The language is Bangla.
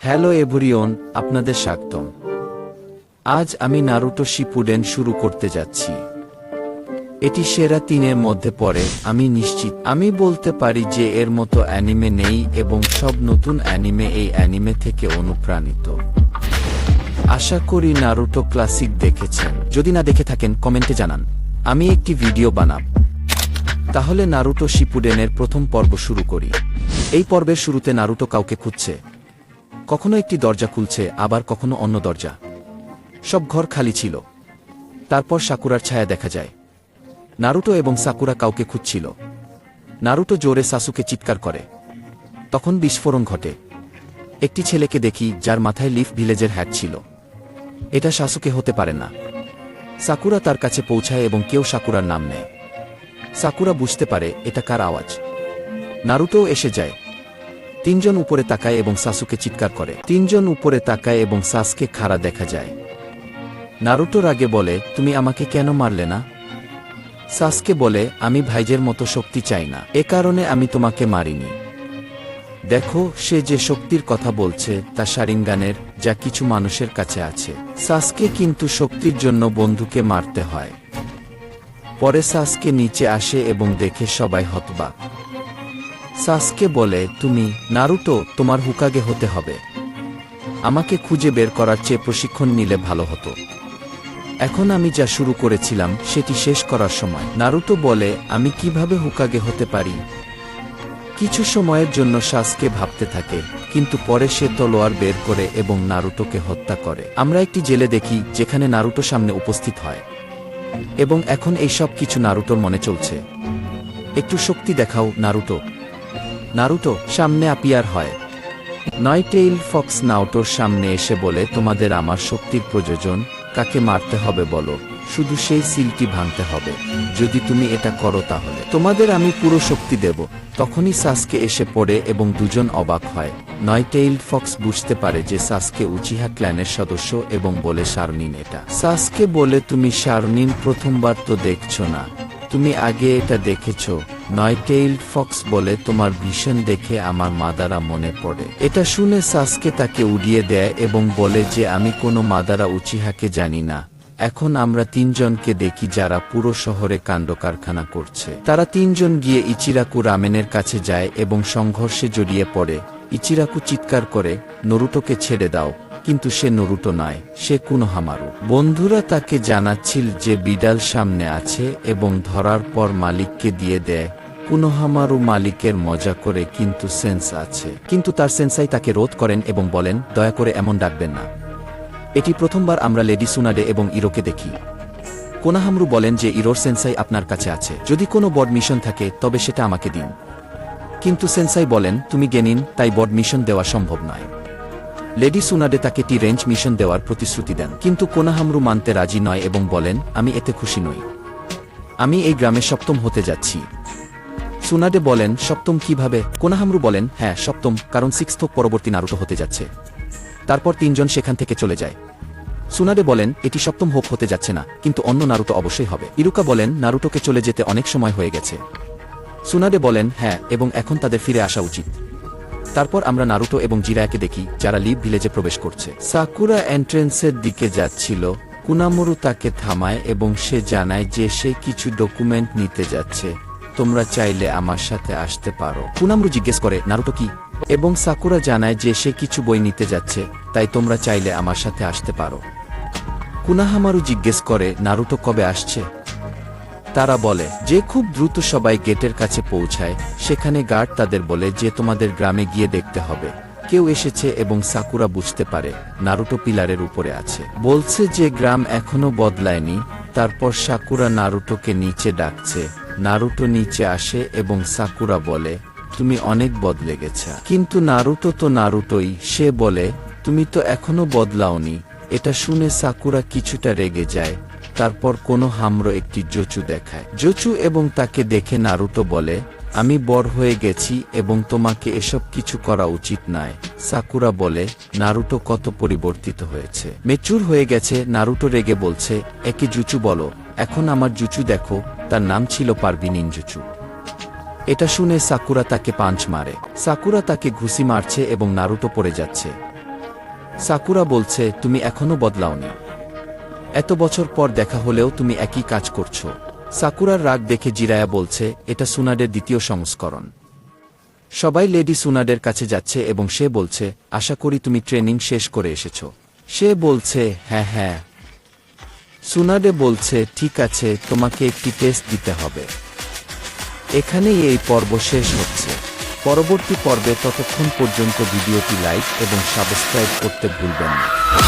হ্যালো এভরিওন, আপনাদের স্বাগতম। আজ আমি নারুটো শিপুডেন শুরু করতে যাচ্ছি। এটি সেরা 3-এর মধ্যে পড়ে, আমি নিশ্চিত। আমি বলতে পারি যে এর মতো অ্যানিমে নেই এবং সব নতুন অ্যানিমে এই অ্যানিমে থেকে অনুপ্রাণিত। আশা করি নারুটো ক্লাসিক দেখেছেন। যদি না দেখে থাকেন কমেন্টে জানান, আমি একটি ভিডিও বানাব। তাহলে নারুটো শিপুডেনের প্রথম পর্ব শুরু করি। এই পর্বের শুরুতে নারুটো কাউকে খুঁজছে। কখনো একটি দরজা খুলছে, আবার কখনো অন্য দরজা। সব ঘর খালি ছিল। তারপর সাকুরার ছায়া দেখা যায়। নারুটো এবং সাকুরা কাউকে খুঁজছিল। নারুটো জোরে সাসুকে চিৎকার করে। তখন বিস্ফোরণ ঘটে। একটি ছেলেকে দেখি যার মাথায় লিফ ভিলেজের হ্যাট ছিল। এটা সাসুকে হতে পারে না। সাকুরা তার কাছে পৌঁছায় এবং কেউ সাকুরার নাম নেয়। সাকুরা বুঝতে পারে এটা কার আওয়াজ। নারুটোও এসে যায়। 3 জন উপরে তাকায় এবং সাসুকে চিৎকার করে। 3 জন উপরে তাকায় এবং সাসকে খাড়া দেখা যায়। নারুটো রাগে বলে, তুমি আমাকে কেন মারলে না? সাসকে বলে, আমি ভাইজের মতো শক্তি চাই না, এ কারণে আমি তোমাকে মারিনি। দেখো, সে যে শক্তির কথা বলছে তা শারিঙ্গানের, যা কিছু মানুষের কাছে আছে। সাসকে কিন্তু শক্তির জন্য বন্ধুকে মারতে হয়। পরে সাসকে নিচে আসে এবং দেখে সবাই হতবাক। সাসকে বলে, তুমি নারুটো, তোমার হুকাগে হতে হবে। আমাকে খুঁজে বের করার চেয়ে প্রশিক্ষণ নিলে ভালো হতো। এখন আমি যা শুরু করেছিলাম সেটি শেষ করার সময়। নারুটো বলে, আমি কিভাবে হুকাগে হতে পারি? কিছু সময়ের জন্য সাসকে ভাবতে থাকে, কিন্তু পরে সে তলোয়ার বের করে এবং নারুটোকে হত্যা করে। আমরা একটি জেলে দেখি যেখানে নারুটো সামনে উপস্থিত হয় এবং এখন এই সব কিছু নারুটোর মনে চলছে। একটু শক্তি দেখাও নারুটো। নারুটো সামনে আপিয়ার হয়। নয়টেইল ফক্স নারুটোর সামনে এসে বলে, তোমাদের আমার শক্তির প্রয়োজন। কাকে মারতে হবে বলো, শুধু সেই সিলটি ভাঙতে হবে। যদি তুমি এটা করো তাহলে তোমাদের আমি পুরো শক্তি দেব। তখনই সাসকে এসে পড়ে এবং দুজন অবাক হয়। নয়টেইল ফক্স বুঝতে পারে যে সাসকে উচিহা ক্ল্যানের সদস্য এবং বলে, শারনিন এটা। সাসকে বলে, তুমি শারনিন প্রথমবার তো দেখছো না, তুমি আগে এটা দেখেছ। নয়টেইল ফক্স বলে, তোমার ভীষণ দেখে আমার মাদারা মনে পড়ে। এটা শুনে সাসকে তাকে উড়িয়ে দেয় এবং বলে যে আমি কোনো মাদারা উচিহাকে জানি না। এখন আমরা 3 জনকে দেখি যারা পুরো শহরে কাণ্ড কারখানা করছে। তারা 3 জন গিয়ে ইচিরাকু রামেনের কাছে যায় এবং সংঘর্ষে জড়িয়ে পড়ে। ইচিরাকু চিৎকার করে, নরুটোকে ছেড়ে দাও, কিন্তু সে নরুটো নয়, সে কুনোহামারু। বন্ধুরা তাকে জানাচ্ছিল যে বিড়াল সামনে আছে এবং ধরার পর মালিককে দিয়ে দেয়। কুনোহামারু মালিকের মজা করে, কিন্তু সেন্স আছে। কিন্তু তার সেন্সাই তাকে রোধ করেন এবং বলেন, দয়া করে এমন ডাকবেন না। এটি প্রথমবার আমরা লেডি সুনাডে এবং ইরোকে দেখি। কোনোহামারু বলেন যে ইরোর সেন্সাই আপনার কাছে আছে। যদি কোনো বড় মিশন থাকে তবে সেটা আমাকে দিন। কিন্তু সেন্সাই বলেন, তুমি গেনিন, তাই বড় মিশন দেওয়া সম্ভব নয়। লেডি সুনাডে তাকে টি রেঞ্জ মিশন দেওয়ার প্রতিশ্রুতি দেন, কিন্তু কোনোহামারু মানতে রাজি নয় এবং বলেন, আমি এতে খুশি নই। আমি এই গ্রামে 7ম হতে যাচ্ছি। সুনাডে বলেন, 7ম কিভাবে? কোনোহামারু বলেন, হ্যাঁ 7ম, কারণ 6th পরবর্তী নারুটো হতে যাচ্ছে। তারপর 3 জন সেখান থেকে চলে যায়। সুনাডে বলেন, এটি 7ম হোক হতে যাচ্ছে না, কিন্তু অন্য নারুটো অবশ্যই হবে। ইরুকা বলেন, নারুটোকে চলে যেতে অনেক সময় হয়ে গেছে। সুনাডে বলেন, হ্যাঁ, এবং এখন তাদের ফিরে আসা উচিত। তারপর আমরা নারুটো এবং জিরায়াকে দেখি যারা লিভ ভিলেজে প্রবেশ করছে। সাকুরা এন্ট্রেন্সের দিকে যাচ্ছিল। কুনামুরু তাকে থামায় এবং সে জানায় যে সে কিছু ডকুমেন্ট নিতে যাচ্ছে। তোমরা চাইলে আমার সাথে আসতে পারো। কুনামুরু জিজ্ঞেস করে, নারুটো কি? এবং সাকুরা জানায় যে সে কিছু বই নিতে যাচ্ছে, তাই তোমরা চাইলে আমার সাথে আসতে পারো। কুনাহামারু জিজ্ঞেস করে, নারুটো কবে আসছে? তারা বলে যে খুব দ্রুত। সবাই গেটের কাছে পৌঁছায়। সেখানে গার্ড তাদের বলে যে তোমাদের গ্রামে গিয়ে দেখতে হবে কেউ এসেছে এবং সাকুরা বুঝতে পারে নারুটো পিলারের উপরে আছে। বলছে যে গ্রাম এখনো বদলায়নি। তারপর সাকুরা নারুটোকে নিচে ডাকছে। নারুটো নিচে আসে এবং সাকুরা বলে, তুমি অনেক বদলে গেছ। কিন্তু নারুটো তো নারুটোই। সে বলে, তুমি তো এখনো বদলাওনি। এটা শুনে সাকুরা কিছুটা রেগে যায়। তারপর কোনোহামারু একটি জোচু দেখায়। জোচু এবং তাকে দেখে নারুটো বলে, আমি বড় হয়ে গেছি এবং তোমাকে এসব কিছু করা উচিত নয়। সাকুরা বলে, নারুটো কত পরিবর্তিত হয়েছে, মেচুর হয়ে গেছে। নারুটো রেগে বলছে, একে জুচু বলো। এখন আমার জুচু দেখো। তার নাম ছিল পারবি নিনজুচু। এটা শুনে সাকুরা তাকে পাঞ্চ মারে। সাকুরা তাকে ঘুষি মারছে এবং নারুটো পড়ে যাচ্ছে। সাকুরা বলছে, তুমি এখনো বদলাওনি। এত বছর পর দেখা হলেও তুমি একই কাজ করছো। সাকুরার রাগ দেখে জিরায়া বলছে, এটা সুনাডের দ্বিতীয় সংস্করণ। সবাই লেডি সুনাডের কাছে যাচ্ছে এবং সে বলছে, আশা করি তুমি ট্রেনিং শেষ করে এসেছো। সে বলছে, হ্যাঁ হ্যাঁ। সুনাডে বলছে, ঠিক আছে, তোমাকে একটি টেস্ট দিতে হবে। এখানেই এই পর্ব শেষ হচ্ছে। পরবর্তী পর্বে ততক্ষণ পর্যন্ত ভিডিওটি লাইক এবং সাবস্ক্রাইব করতে ভুলবেন না।